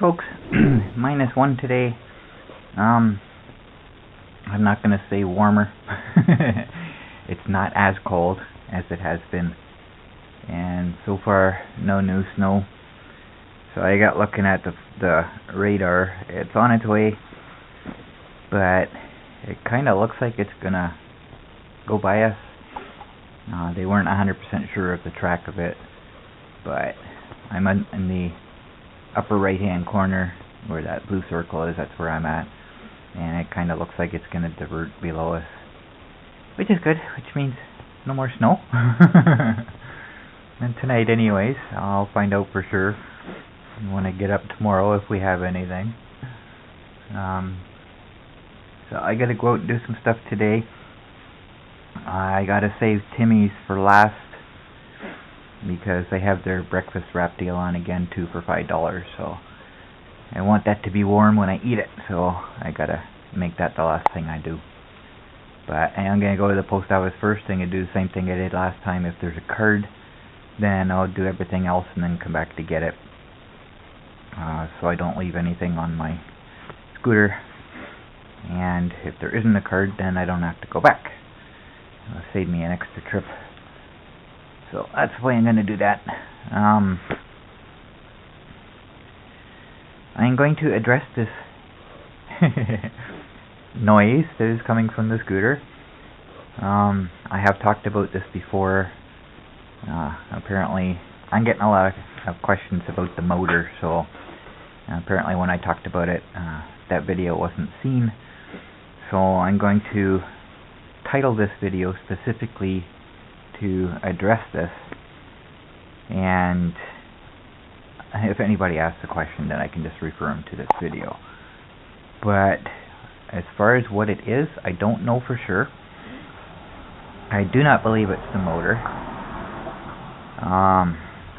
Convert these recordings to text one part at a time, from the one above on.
folks, -1 today. I'm not going to say warmer. It's not as cold as it has been. And so far, no new snow. So I got looking at the radar. It's on its way, but it kind of looks like it's going to go by us. They weren't 100% sure of the track of it, but I'm in the upper right hand corner where that blue circle is. That's where I'm at, and it kind of looks like it's going to divert below us, which is good, which means no more snow. And tonight anyways, I'll find out for sure when I get up tomorrow if we have anything. So I gotta go out and do some stuff today. I gotta save Timmy's for last because they have their breakfast wrap deal on again, 2 for $5. So I want that to be warm when I eat it, so I gotta make that the last thing I do. But I am gonna go to the post office first thing and do the same thing I did last time. If there's a card, then I'll do everything else and then come back to get it, so I don't leave anything on my scooter. And if there isn't a card, then I don't have to go back. It'll save me an extra trip. So that's why I'm going to do that. I'm going to address this noise that is coming from the scooter. I have talked about this before. Apparently, I'm getting a lot of questions about the motor, so apparently when I talked about it, that video wasn't seen. So I'm going to title this video specifically to address this, and if anybody asks a question, then I can just refer them to this video. But as far as what it is, I don't know for sure. I do not believe it's the motor.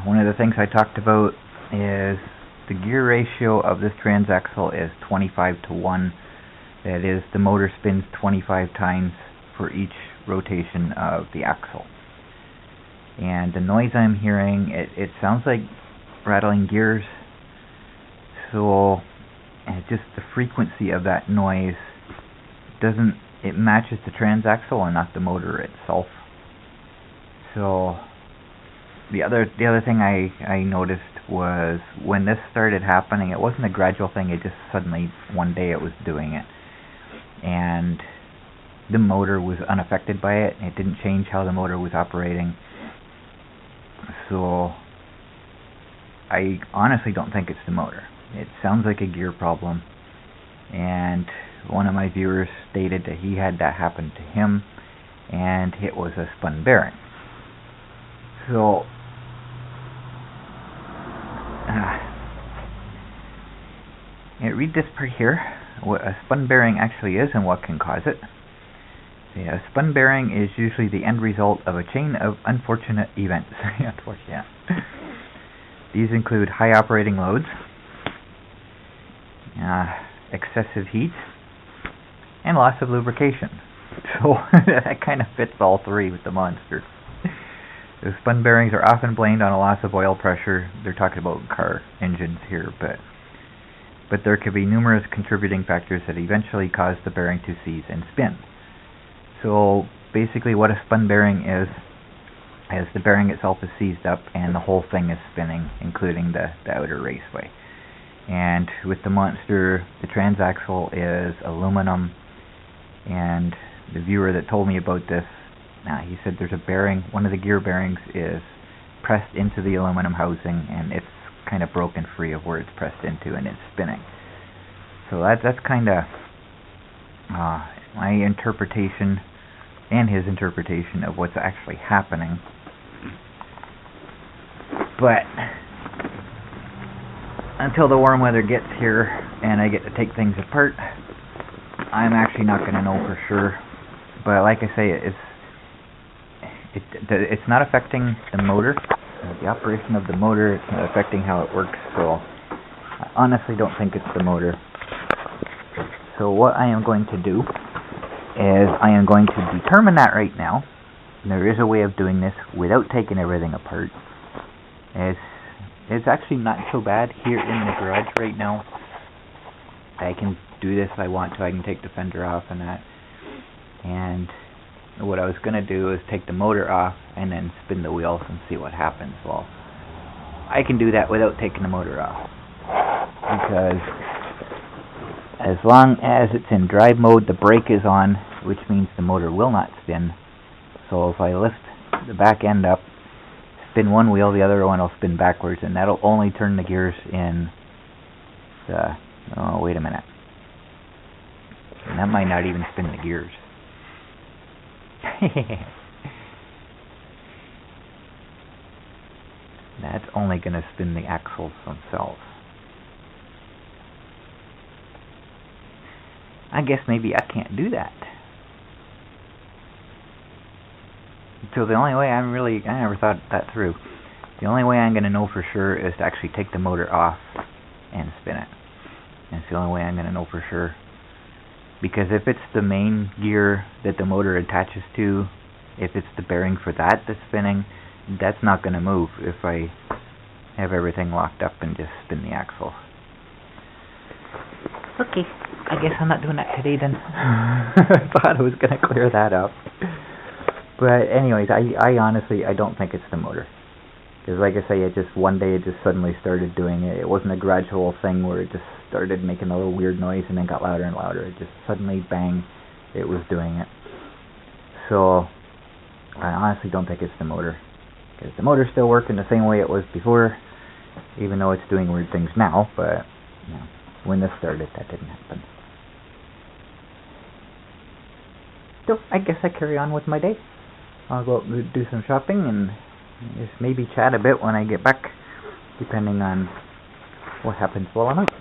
One of the things I talked about is the gear ratio of this transaxle is 25:1. That is, the motor spins 25 times for each rotation of the axle. And the noise I'm hearing, it sounds like rattling gears. So just the frequency of that noise it matches the transaxle and not the motor itself. So the other thing I noticed was when this started happening, it wasn't a gradual thing. It just suddenly one day it was doing it, and the motor was unaffected by it. It didn't change how the motor was operating. So I honestly don't think it's the motor. It sounds like a gear problem, and one of my viewers stated that he had that happen to him, and it was a spun bearing. So read this part here, what a spun bearing actually is and what can cause it. A spun bearing is usually the end result of a chain of unfortunate events. Unfortunate. These include high operating loads, excessive heat, and loss of lubrication. So that kind of fits all three with the monster. The spun bearings are often blamed on a loss of oil pressure. They're talking about car engines here, but there could be numerous contributing factors that eventually cause the bearing to seize and spin. So basically what a spun bearing is the bearing itself is seized up and the whole thing is spinning, including the outer raceway. And with the monster, the transaxle is aluminum, and the viewer that told me about this, he said there's a bearing, one of the gear bearings is pressed into the aluminum housing, and it's kind of broken free of where it's pressed into, and it's spinning. So that's kind of my interpretation and his interpretation of what's actually happening. But until the warm weather gets here and I get to take things apart, I'm actually not going to know for sure. But like I say, it's not affecting the motor, the operation of the motor. It's not affecting how it works. So I honestly don't think it's the motor. So what I am going to do is I am going to determine that right now. There is a way of doing this without taking everything apart. It's actually not so bad here in the garage right now. I can do this if I want to. I can take the fender off and that. And what I was going to do is take the motor off and then spin the wheels and see what happens. Well, I can do that without taking the motor off, because as long as it's in drive mode, the brake is on, which means the motor will not spin. So if I lift the back end up, spin one wheel, the other one will spin backwards, and that'll only turn the gears in the... Oh, wait a minute. And that might not even spin the gears. That's only going to spin the axles themselves. I guess maybe I can't do that. So the only way I never thought that through. The only way I'm going to know for sure is to actually take the motor off and spin it. And it's the only way I'm going to know for sure. Because if it's the main gear that the motor attaches to, if it's the bearing for that that's spinning, that's not going to move if I have everything locked up and just spin the axle. Okay, I guess I'm not doing that today then. I thought I was going to clear that up. But anyways, I honestly, I don't think it's the motor. Because like I say, one day it just suddenly started doing it. It wasn't a gradual thing where it just started making a little weird noise and then got louder and louder. It just suddenly, bang, it was doing it. So, I honestly don't think it's the motor. Because the motor's still working the same way it was before, even though it's doing weird things now. But, you know, when this started, that didn't happen. So, I guess I carry on with my day. I'll go out and do some shopping and just maybe chat a bit when I get back, depending on what happens while I'm out.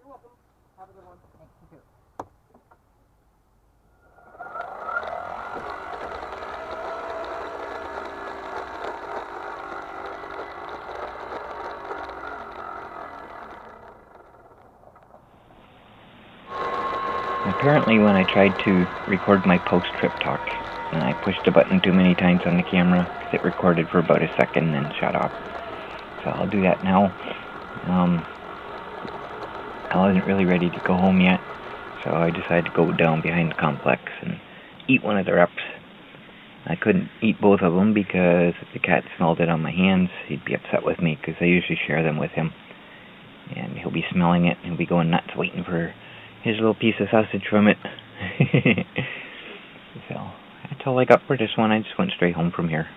You're welcome. Have a good one. Thanks, you too. Apparently when I tried to record my post-trip talk, and I pushed the button too many times on the camera, because it recorded for about a second and then shut off. So I'll do that now. I wasn't really ready to go home yet, so I decided to go down behind the complex and eat one of the reps. I couldn't eat both of them because if the cat smelled it on my hands, he'd be upset with me because I usually share them with him. And he'll be smelling it and he'll be going nuts waiting for his little piece of sausage from it. So that's all I got for this one. I just went straight home from here.